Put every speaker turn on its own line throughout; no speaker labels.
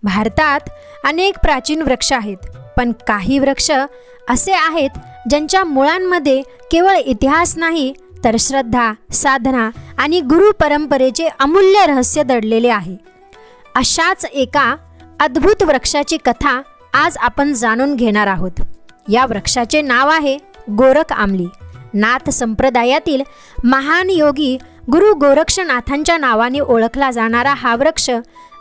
भारतात अनेक प्राचीन वृक्ष आहेत, पण काही वृक्ष असे आहेत ज्यांच्या मुळांमध्ये केवळ इतिहास नाही तर श्रद्धा, साधना आणि गुरु परंपरेचे अमूल्य रहस्य दडलेले आहे. अशाच एका अद्भुत वृक्षाची कथा आज आपण जाणून घेणार आहोत. या वृक्षाचे नाव आहे गोरख आमली. नाथ संप्रदायातील महान योगी गुरु गोरक्षनाथांच्या नावाने ओळखला जाणारा हा वृक्ष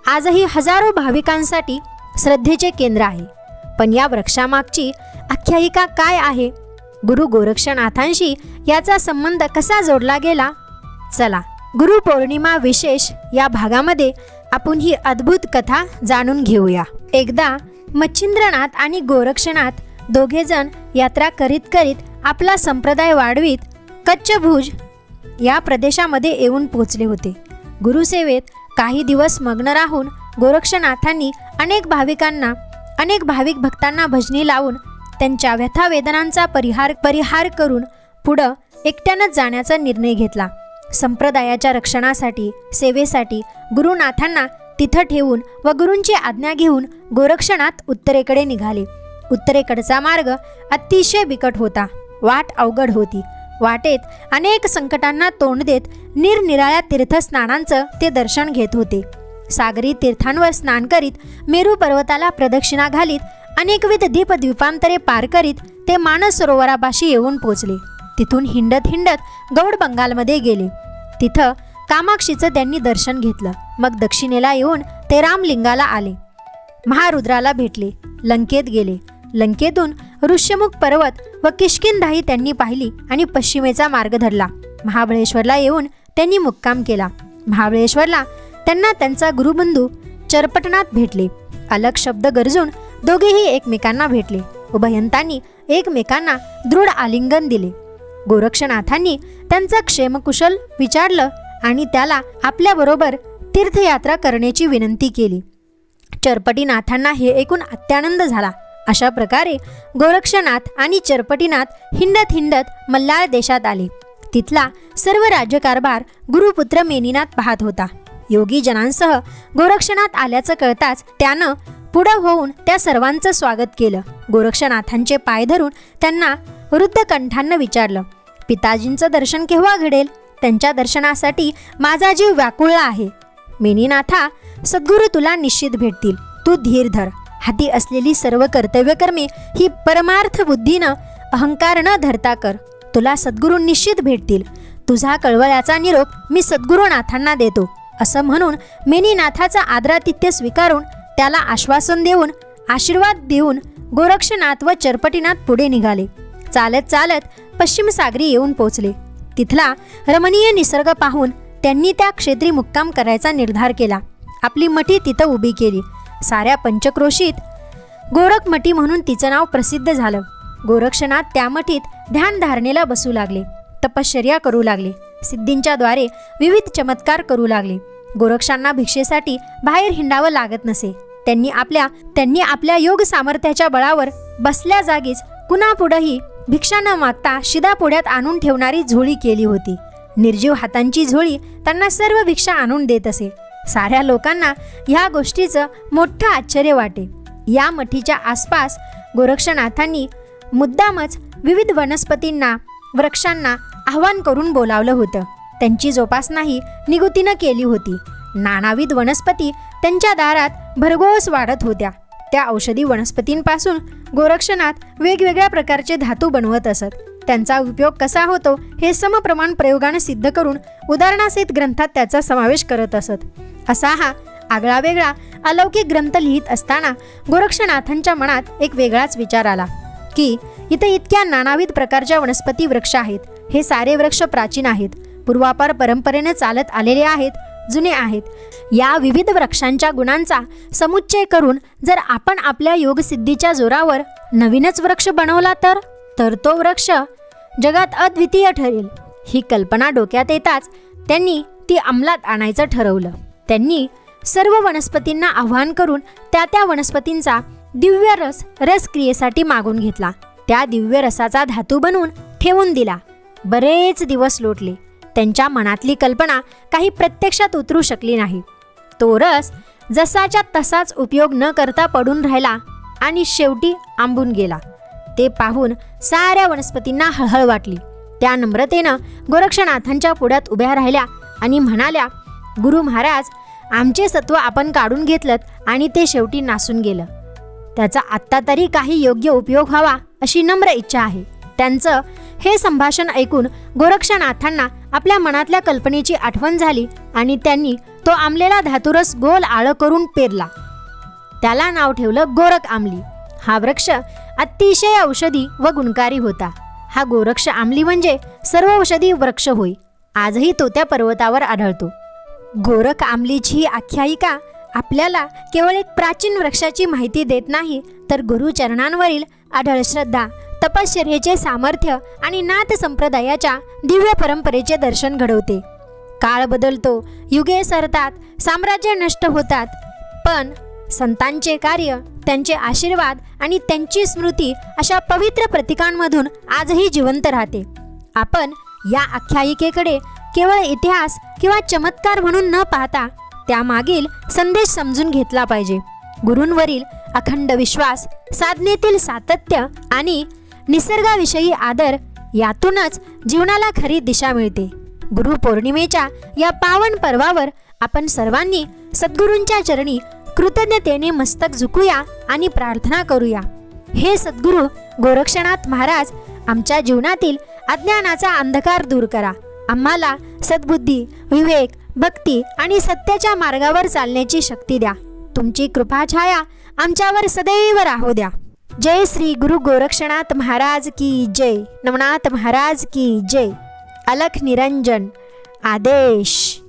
आजही हजारो भाविकांसाठी श्रद्धेचे केंद्र आहे. पण या वृक्षामागची आख्यायिका काय आहे? गुरु गोरक्षनाथांशी याचा संबंध कसा जोडला गेला? चला, गुरु पौर्णिमा विशेष या भागामध्ये आपण ही अद्भुत कथा जाणून घेऊया. एकदा मच्छिंद्रनाथ आणि गोरक्षनाथ दोघेजण यात्रा करीत करीत आपला संप्रदाय वाढवीत कच्छभुज या प्रदेशामध्ये येऊन पोचले होते. गुरुसेवेत काही दिवस मग्न राहून गोरक्षनाथांनी अनेक भाविक भक्तांना भजनी लावून त्यांच्या व्यथावेदनांचा परिहार करून पुढं एकट्यानंच जाण्याचा निर्णय घेतला. संप्रदायाच्या रक्षणासाठी, सेवेसाठी गुरुनाथांना तिथं ठेवून व गुरूंची आज्ञा घेऊन गोरक्षनाथ उत्तरेकडे निघाले. उत्तरेकडचा मार्ग अतिशय बिकट होता. वाट अवघड होती. वाटेत अनेक संकटांना तोंड देत निरनिराळ्या तीर्थस्नानांचं ते दर्शन घेत होते. सागरी तीर्थांवर स्नान करीत, मेरू पर्वताला प्रदक्षिणा घालीत, अनेकविध द्वीपांतरे पार करीत ते मानस सरोवरापाशी येऊन पोचले. तिथून हिंडत गौड बंगालमध्ये गेले. तिथं कामाक्षीचं त्यांनी दर्शन घेतलं. मग दक्षिणेला येऊन ते रामलिंगाला आले. महारुद्राला भेटले. लंकेत गेले. लंकेतून ऋष्यमुख पर्वत व किष्किंधाही त्यांनी पाहिली आणि पश्चिमेचा मार्ग धरला. महाबळेश्वरला येऊन त्यांनी मुक्काम केला. महाबळेश्वरला त्यांना त्यांचा गुरुबंधू चरपटनाथ भेटले. अलग शब्द गरजून दोघेही एकमेकांना भेटले. उभयंतांनी एकमेकांना दृढ आलिंगन दिले. गोरक्षनाथांनी त्यांचा क्षेमकुशल विचारलं आणि त्याला आपल्याबरोबर तीर्थयात्रा करण्याची विनंती केली. चरपटीनाथांना हे ऐकून अत्यानंद झाला. अशा प्रकारे गोरक्षनाथ आणि चरपटीनाथ हिंडत मल्हार देशात आले. तिथला सर्व राज्यकारभार गुरुपुत्र मेनीनाथ पाहत होता. योगी जनांसह गोरक्षनाथ आल्याचं कळताच त्यानं पुढं होऊन त्या सर्वांचं स्वागत केलं. गोरक्षनाथांचे पाय धरून त्यांना वृद्ध कंठानं विचारलं, पिताजींचं दर्शन केव्हा घडेल? त्यांच्या दर्शनासाठी माझा जीव व्याकुळला आहे. मेनीनाथा, सद्गुरू तुला निश्चित भेटतील. तू धीर धर. हाती असलेली सर्व कर्तव्यकर्मे ही परमार्थ बुद्धीनं अहंकार न धरता कर. तुला सद्गुरू निश्चित भेटतील. तुझा कळवळ्याचा निरोप मी सद्गुरुनाथांना देतो. असं म्हणून मेनीनाथाचा आदरातिथ्य स्वीकारून त्याला आशीर्वाद देऊन गोरक्षनाथ व चरपटीनाथ पुढे निघाले. चालत पश्चिम सागरी येऊन पोचले. तिथला रमणीय निसर्ग पाहून त्यांनी त्या क्षेत्री मुक्काम करायचा निर्धार केला. आपली मठी तिथं उभी केली. साऱ्या पंचक्रोशीत गोरखमठी म्हणून तिचं नाव प्रसिद्ध झालं. गोरक्षनाथ त्या मठीत ध्यान धारणेला बसू लागले. तपश्चर्या करू लागले. सिद्धींच्या द्वारे विविध चमत्कार करू लागले. गोरक्षांना भिक्षेसाठी बाहेर हिंडावं लागत नसे. त्यांनी आपल्या योग सामर्थ्याच्या बळावर बसल्या जागीच कुणापुढंही भिक्षा न मागता शिदापुढ्यात आणून ठेवणारी झोळी केली होती. निर्जीव हातांची झोळी त्यांना सर्व भिक्षा आणून देत असे. साऱ्या लोकांना ह्या गोष्टीचं मोठं आश्चर्य वाटे. या मठीच्या आसपास गोरक्षनाथांनी मुद्दामच विविध वनस्पतींना, वृक्षांना आव्हान करून बोलावलं होतं. त्यांची जोपासनाही निगुतीनं केली होती. नानाविध वनस्पती त्यांच्या दारात भरघोस वाढत होत्या. त्या औषधी वनस्पतींपासून गोरक्षनाथ वेगवेगळ्या प्रकारचे धातू बनवत असत. त्यांचा उपयोग कसा होतो हे समप्रमाण प्रयोगाने सिद्ध करून उदाहरणासहित ग्रंथात त्याचा समावेश करत असत. असा हा आगळा वेगळा अलौकिक ग्रंथ लिहित असताना गोरक्षनाथांच्या मनात एक वेगळाच विचार आला की इथं इतक्या नानाविध प्रकारच्या वनस्पती वृक्ष आहेत. हे सारे वृक्ष प्राचीन आहेत, पूर्वापार परंपरेने चालत आलेले आहेत, जुने आहेत. या विविध वृक्षांच्या गुणांचा समुच्चय करून जर आपण आपल्या योगसिद्धीच्या जोरावर नवीनच वृक्ष बनवला तर तो वृक्ष जगात अद्वितीय ठरेल. ही कल्पना डोक्यात येताच त्यांनी ती अंमलात आणायचं ठरवलं. त्यांनी सर्व वनस्पतींना आव्हान करून त्या वनस्पतींचा दिव्य रस क्रियेसाठी मागून घेतला. त्या दिव्य रसाचा धातू बनवून ठेवून दिला. बरेच दिवस लोटले. त्यांच्या मनातली कल्पना काही प्रत्यक्षात उतरू शकली नाही. तो रस जसाच्या तसाच उपयोग न करता पडून राहिला आणि शेवटी आंबून गेला. ते पाहून साऱ्या वनस्पतींना हळहळ वाटली. त्या नम्रतेनं गोरक्षनाथांच्या पुढ्यात उभ्या राहिल्या आणि म्हणाल्या, गुरु महाराज, आमचे सत्व आपण काढून घेतलं आणि ते शेवटी नासून गेलं. त्याचा आत्ता तरी काही योग्य उपयोग व्हावा अशी नम्र इच्छा आहे. त्यांचं हे संभाषण ऐकून गोरक्षनाथांना आपल्या मनातल्या कल्पनेची आठवण झाली आणि त्यांनी तो आंबलेला धातुरस गोल आळं करून पेरला. त्याला नाव ठेवलं गोरख आंबली. हा वृक्ष अतिशय औषधी व गुणकारी होता. हा गोरक्ष आंबली म्हणजे सर्व औषधी वृक्ष होय. आजही तो त्या पर्वतावर आढळतो. गोरख आंबलीची ही आख्यायिका आपल्याला केवळ एक प्राचीन वृक्षाची माहिती देत नाही, तर गुरुचरणांवरील अढळ श्रद्धा, तपश्चर्येचे सामर्थ्य आणि नाथ संप्रदायाच्या दिव्य परंपरेचे दर्शन घडवते. काळ बदलतो, युगे सरतात, साम्राज्य नष्ट होतात, पण संतांचे कार्य, त्यांचे आशीर्वाद आणि त्यांची स्मृती अशा पवित्र प्रतीकांमधून आजही जिवंत राहते. आपण या आख्यायिकेकडे केवळ इतिहास किंवा चमत्कार म्हणून न पाहता त्यामागील संदेश समजून घेतला पाहिजे. गुरूंवरील अखंड विश्वास, साधनेतील सातत्य आणि निसर्गाविषयी आदर यातूनच जीवनाला खरी दिशा मिळते. गुरुपौर्णिमेच्या या पावन पर्वावर आपण सर्वांनी सद्गुरूंच्या चरणी कृतज्ञतेने मस्तक झुकूया आणि प्रार्थना करूया. हे सद्गुरू गोरक्षनाथ महाराज, आमच्या जीवनातील अज्ञानाचा अंधकार दूर करा. आम्हाला सद्बुद्धी, विवेक, भक्ती आणि सत्याच्या मार्गावर चालण्याची शक्ती द्या. तुमची कृपाछाया आमच्यावर सदैव राहू द्या. जय श्री गुरु गोरक्षनाथ महाराज की जय. नवनाथ महाराज की जय. अलख निरंजन. आदेश.